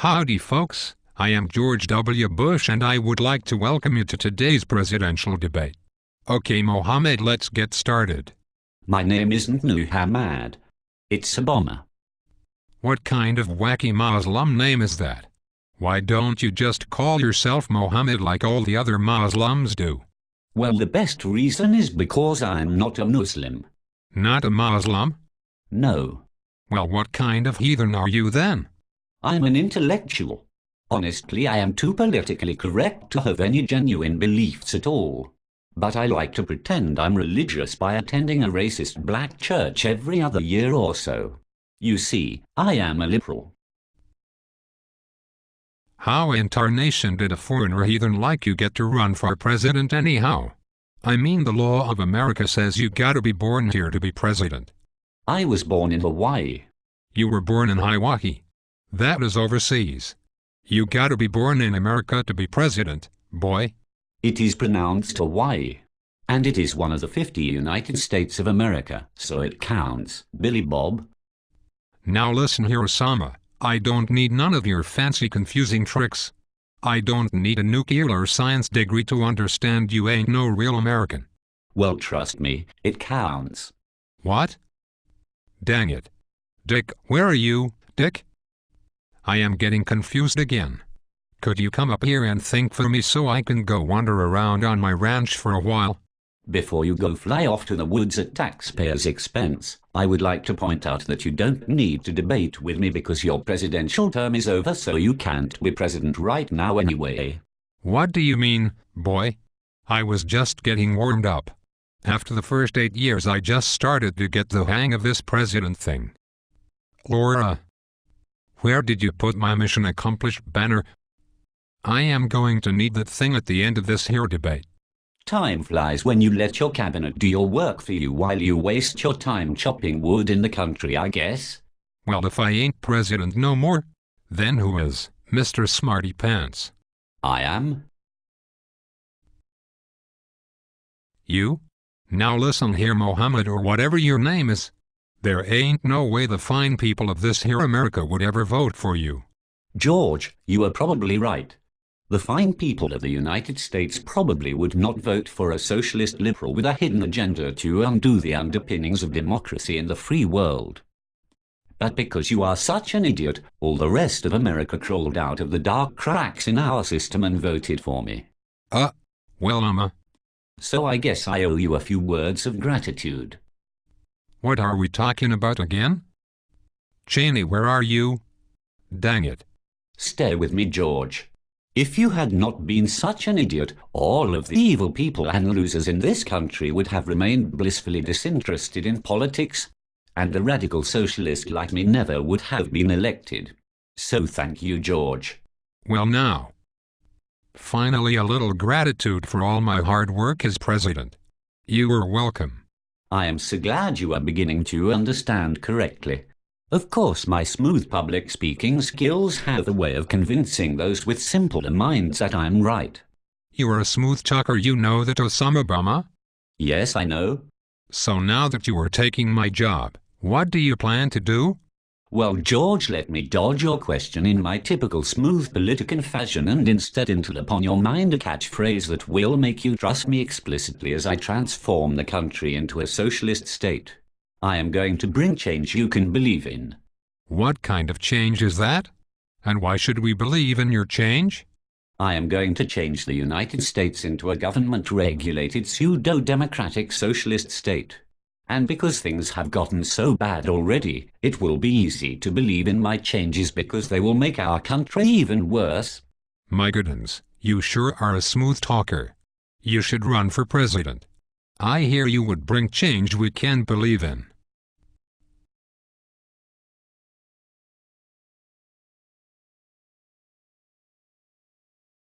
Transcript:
Howdy folks, I am George W. Bush and I would like to welcome you to today's presidential debate. Okay Mohammed, let's get started. My name isn't Muhammad. It's Obama. What kind of wacky Muslim name is that? Why don't you just call yourself Mohammed like all the other Muslims do? Well, the best reason is because I'm not a Muslim. Not a Muslim? No. Well, what kind of heathen are you then? I'm an intellectual. Honestly, I am too politically correct to have any genuine beliefs at all. But I like to pretend I'm religious by attending a racist black church every other year or so. You see, I am a liberal. How in tarnation did a foreigner heathen like you get to run for president anyhow? I mean, the law of America says you gotta be born here to be president. I was born in Hawaii. You were born in Hawaii. That is overseas. You gotta be born in America to be president, boy. It is pronounced Hawaii. And it is one of the 50 United States of America, so it counts, Billy Bob. Now listen here, Osama. I don't need none of your fancy confusing tricks. I don't need a nuclear or science degree to understand you ain't no real American. Well, trust me, it counts. What? Dang it. Dick, where are you, Dick? I am getting confused again. Could you come up here and think for me so I can go wander around on my ranch for a while? Before you go fly off to the woods at taxpayers' expense, I would like to point out that you don't need to debate with me because your presidential term is over, so you can't be president right now anyway. What do you mean, boy? I was just getting warmed up. After the first 8 years I just started to get the hang of this president thing. Laura, where did you put my mission accomplished banner? I am going to need that thing at the end of this here debate. Time flies when you let your cabinet do your work for you while you waste your time chopping wood in the country, I guess. Well, if I ain't president no more, then who is, Mr. Smarty Pants? I am. You? Now listen here, Mohammed, or whatever your name is. There ain't no way the fine people of this here America would ever vote for you. George, you are probably right. The fine people of the United States probably would not vote for a socialist liberal with a hidden agenda to undo the underpinnings of democracy in the free world. But because you are such an idiot, all the rest of America crawled out of the dark cracks in our system and voted for me. Well, So I guess I owe you a few words of gratitude. What are we talking about again? Cheney, where are you? Dang it. Stay with me, George. If you had not been such an idiot, all of the evil people and losers in this country would have remained blissfully disinterested in politics, and a radical socialist like me never would have been elected. So thank you, George. Well now. Finally a little gratitude for all my hard work as president. You are welcome. I am so glad you are beginning to understand correctly. Of course, my smooth public speaking skills have a way of convincing those with simpler minds that I'm right. You are a smooth talker, you know that, Osama Obama? Yes, I know. So now that you are taking my job, what do you plan to do? Well, George, let me dodge your question in my typical smooth political fashion and instead instill upon your mind a catchphrase that will make you trust me explicitly as I transform the country into a socialist state. I am going to bring change you can believe in. What kind of change is that? And why should we believe in your change? I am going to change the United States into a government-regulated pseudo-democratic socialist state. And because things have gotten so bad already, it will be easy to believe in my changes because they will make our country even worse. My goodness, you sure are a smooth talker. You should run for president. I hear you would bring change we can believe in.